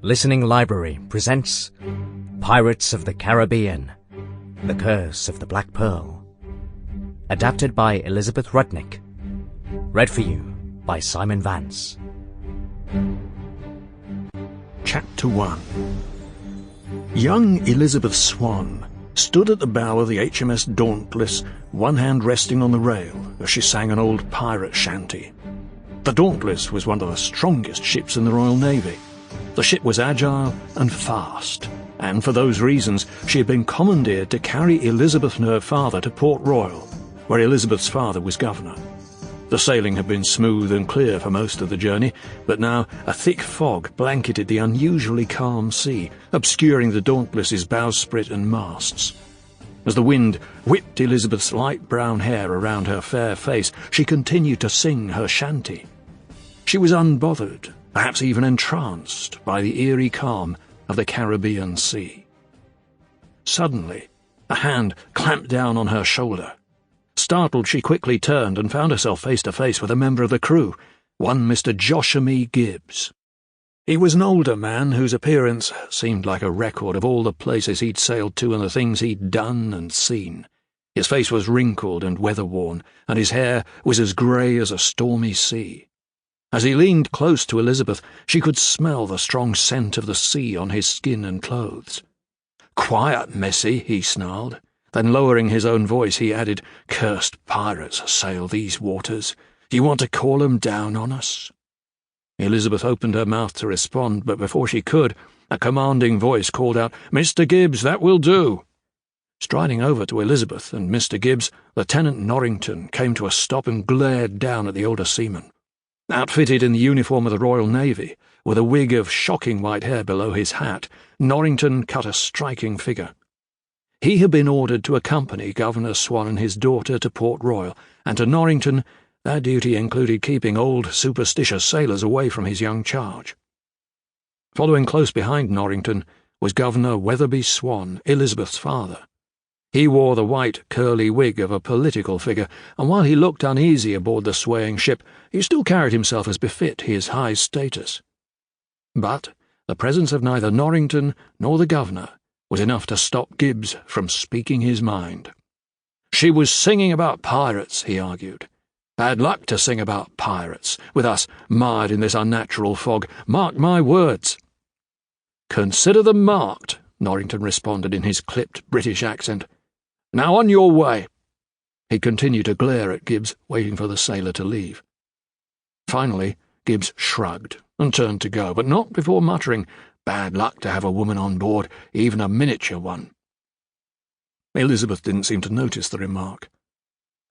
Listening Library presents Pirates of the Caribbean, The Curse of the Black Pearl. Adapted by Elizabeth Rudnick. Read for you by Simon Vance. Chapter 1. Young Elizabeth Swan stood at the bow of the HMS Dauntless, one hand resting on the rail as she sang an old pirate shanty. The Dauntless was one of the strongest ships in the Royal Navy. The ship was agile and fast, and for those reasons she had been commandeered to carry Elizabeth and her father to Port Royal, where Elizabeth's father was governor. The sailing had been smooth and clear for most of the journey, but now a thick fog blanketed the unusually calm sea, obscuring the Dauntless's bowsprit and masts. As the wind whipped Elizabeth's light brown hair around her fair face, she continued to sing her shanty. She was unbothered, perhaps even entranced, by the eerie calm of the Caribbean Sea. Suddenly, a hand clamped down on her shoulder. Startled, she quickly turned and found herself face to face with a member of the crew, one Mr. Joshua Gibbs. He was an older man whose appearance seemed like a record of all the places he'd sailed to and the things he'd done and seen. His face was wrinkled and weather-worn, and his hair was as grey as a stormy sea. As he leaned close to Elizabeth, she could smell the strong scent of the sea on his skin and clothes. "Quiet, Missy," he snarled. Then, lowering his own voice, he added, "Cursed pirates sail these waters. Do you want to call 'em down on us?" Elizabeth opened her mouth to respond, but before she could, a commanding voice called out, "Mr. Gibbs, that will do." Striding over to Elizabeth and Mr. Gibbs, Lieutenant Norrington came to a stop and glared down at the older seaman. Outfitted in the uniform of the Royal Navy, with a wig of shocking white hair below his hat, Norrington cut a striking figure. He had been ordered to accompany Governor Swan and his daughter to Port Royal, and to Norrington that duty included keeping old, superstitious sailors away from his young charge. Following close behind Norrington was Governor Weatherby Swan, Elizabeth's father. He wore the white, curly wig of a political figure, and while he looked uneasy aboard the swaying ship, he still carried himself as befit his high status. But the presence of neither Norrington nor the governor was enough to stop Gibbs from speaking his mind. "She was singing about pirates," he argued. "Bad luck to sing about pirates, with us mired in this unnatural fog. Mark my words." "Consider them marked," Norrington responded in his clipped British accent. "Now on your way." He continued to glare at Gibbs, waiting for the sailor to leave. Finally, Gibbs shrugged and turned to go, but not before muttering, "Bad luck to have a woman on board, even a miniature one." Elizabeth didn't seem to notice the remark.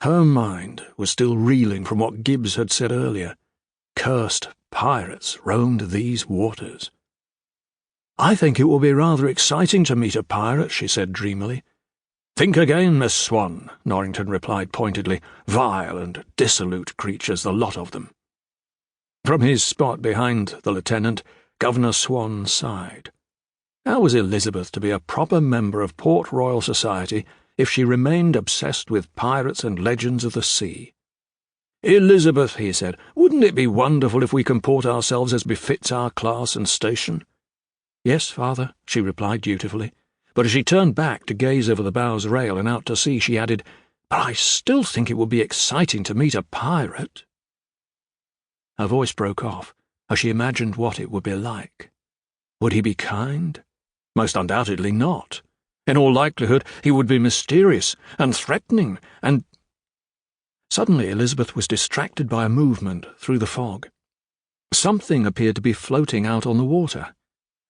Her mind was still reeling from what Gibbs had said earlier. Cursed pirates roamed these waters. "I think it will be rather exciting to meet a pirate," she said dreamily. "Think again, Miss Swan," Norrington replied pointedly. "Vile and dissolute creatures, the lot of them." From his spot behind the lieutenant, Governor Swan sighed. How was Elizabeth to be a proper member of Port Royal society if she remained obsessed with pirates and legends of the sea? "Elizabeth," he said, "wouldn't it be wonderful if we comport ourselves as befits our class and station?" "Yes, father," she replied dutifully. But as she turned back to gaze over the bow's rail and out to sea, she added, "But I still think it would be exciting to meet a pirate." Her voice broke off as she imagined what it would be like. Would he be kind? Most undoubtedly not. In all likelihood, he would be mysterious and threatening, and— Suddenly Elizabeth was distracted by a movement through the fog. Something appeared to be floating out on the water.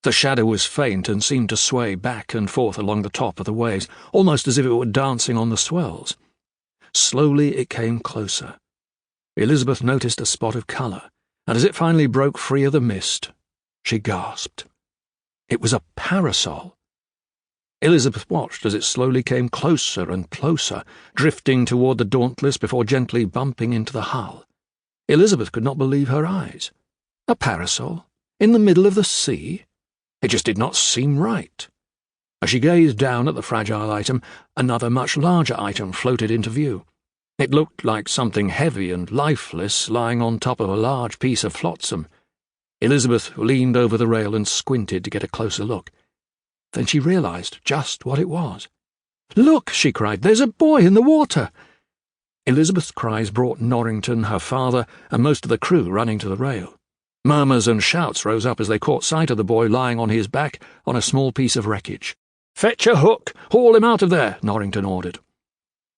The shadow was faint and seemed to sway back and forth along the top of the waves, almost as if it were dancing on the swells. Slowly it came closer. Elizabeth noticed a spot of colour, and as it finally broke free of the mist, she gasped. It was a parasol. Elizabeth watched as it slowly came closer and closer, drifting toward the Dauntless before gently bumping into the hull. Elizabeth could not believe her eyes. A parasol? In the middle of the sea? It just did not seem right. As she gazed down at the fragile item, another much larger item floated into view. It looked like something heavy and lifeless lying on top of a large piece of flotsam. Elizabeth leaned over the rail and squinted to get a closer look. Then she realised just what it was. "Look!" she cried. "There's a boy in the water!" Elizabeth's cries brought Norrington, her father, and most of the crew running to the rail. Murmurs and shouts rose up as they caught sight of the boy lying on his back on a small piece of wreckage. "Fetch a hook! Haul him out of there!" Norrington ordered.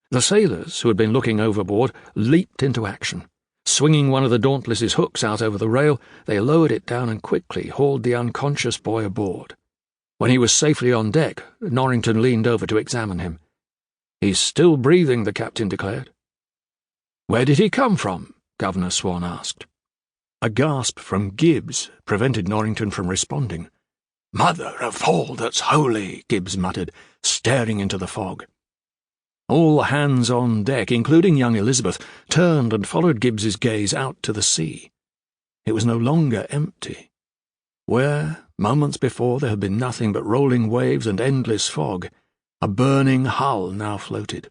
The sailors, who had been looking overboard, leaped into action. Swinging one of the Dauntless's hooks out over the rail, they lowered it down and quickly hauled the unconscious boy aboard. When he was safely on deck, Norrington leaned over to examine him. "He's still breathing," the captain declared. "Where did he come from?" Governor Swan asked. A gasp from Gibbs prevented Norrington from responding. "Mother of all that's holy," Gibbs muttered, staring into the fog. All hands on deck, including young Elizabeth, turned and followed Gibbs's gaze out to the sea. It was no longer empty. Where, moments before, there had been nothing but rolling waves and endless fog, a burning hull now floated.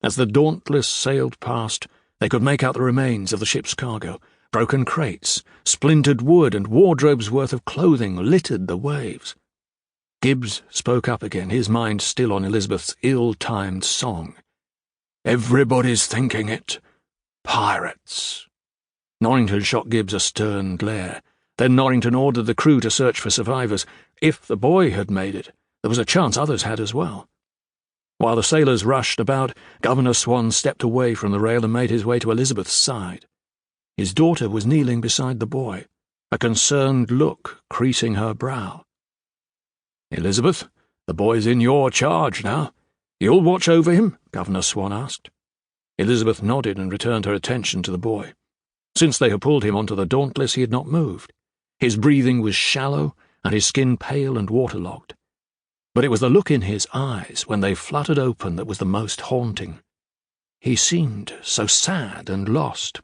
As the Dauntless sailed past, they could make out the remains of the ship's cargo. Broken crates, splintered wood, and wardrobes worth of clothing littered the waves. Gibbs spoke up again, his mind still on Elizabeth's ill-timed song. "Everybody's thinking it. Pirates." Norrington shot Gibbs a stern glare. Then Norrington ordered the crew to search for survivors. If the boy had made it, there was a chance others had as well. While the sailors rushed about, Governor Swan stepped away from the rail and made his way to Elizabeth's side. His daughter was kneeling beside the boy, a concerned look creasing her brow. "Elizabeth, the boy's in your charge now. You'll watch over him?" Governor Swan asked. Elizabeth nodded and returned her attention to the boy. Since they had pulled him onto the Dauntless, he had not moved. His breathing was shallow, and his skin pale and waterlogged. But it was the look in his eyes when they fluttered open that was the most haunting. He seemed so sad and lost.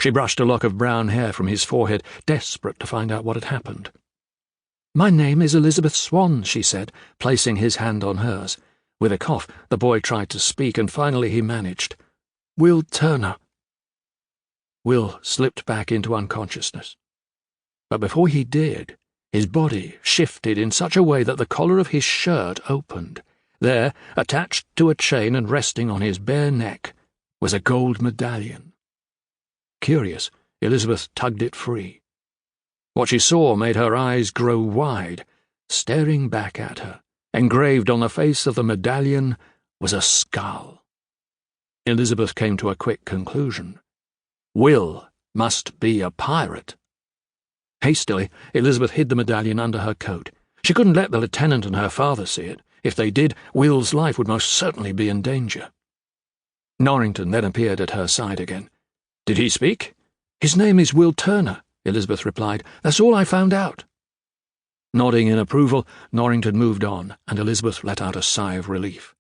She brushed a lock of brown hair from his forehead, desperate to find out what had happened. "My name is Elizabeth Swan," she said, placing his hand on hers. With a cough, the boy tried to speak, and finally he managed. "Will Turner." Will slipped back into unconsciousness. But before he did, his body shifted in such a way that the collar of his shirt opened. There, attached to a chain and resting on his bare neck, was a gold medallion. Curious, Elizabeth tugged it free. What she saw made her eyes grow wide. Staring back at her, engraved on the face of the medallion, was a skull. Elizabeth came to a quick conclusion. Will must be a pirate. Hastily, Elizabeth hid the medallion under her coat. She couldn't let the lieutenant and her father see it. If they did, Will's life would most certainly be in danger. Norrington then appeared at her side again. "Did he speak?" "His name is Will Turner," Elizabeth replied. "That's all I found out." Nodding in approval, Norrington moved on, and Elizabeth let out a sigh of relief.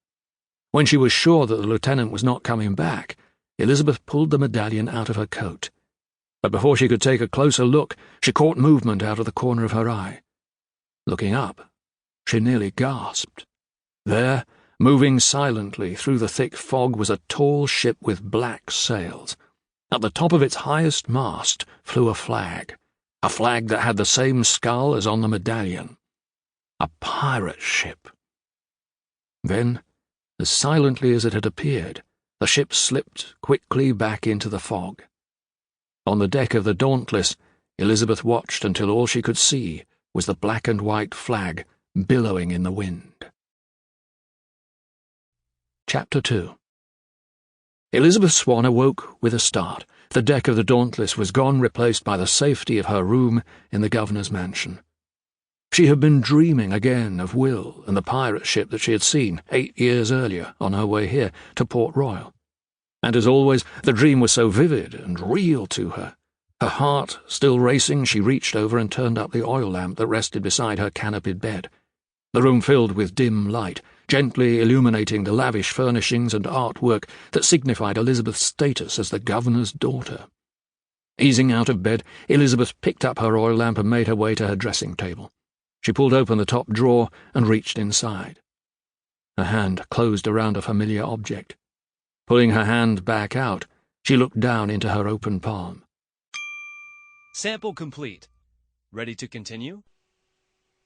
When she was sure that the lieutenant was not coming back, Elizabeth pulled the medallion out of her coat. But before she could take a closer look, she caught movement out of the corner of her eye. Looking up, she nearly gasped. There, moving silently through the thick fog, was a tall ship with black sails. At the top of its highest mast flew a flag that had the same skull as on the medallion. A pirate ship. Then, as silently as it had appeared, the ship slipped quickly back into the fog. On the deck of the Dauntless, Elizabeth watched until all she could see was the black and white flag billowing in the wind. Chapter 2. Elizabeth Swan awoke with a start. The deck of the Dauntless was gone, replaced by the safety of her room in the governor's mansion. She had been dreaming again of Will and the pirate ship that she had seen 8 years earlier on her way here to Port Royal. And as always, the dream was so vivid and real to her. Her heart still racing, she reached over and turned up the oil lamp that rested beside her canopied bed. The room filled with dim light, gently illuminating the lavish furnishings and artwork that signified Elizabeth's status as the governor's daughter. Easing out of bed, Elizabeth picked up her oil lamp and made her way to her dressing table. She pulled open the top drawer and reached inside. Her hand closed around a familiar object. Pulling her hand back out, she looked down into her open palm. Sample complete. Ready to continue?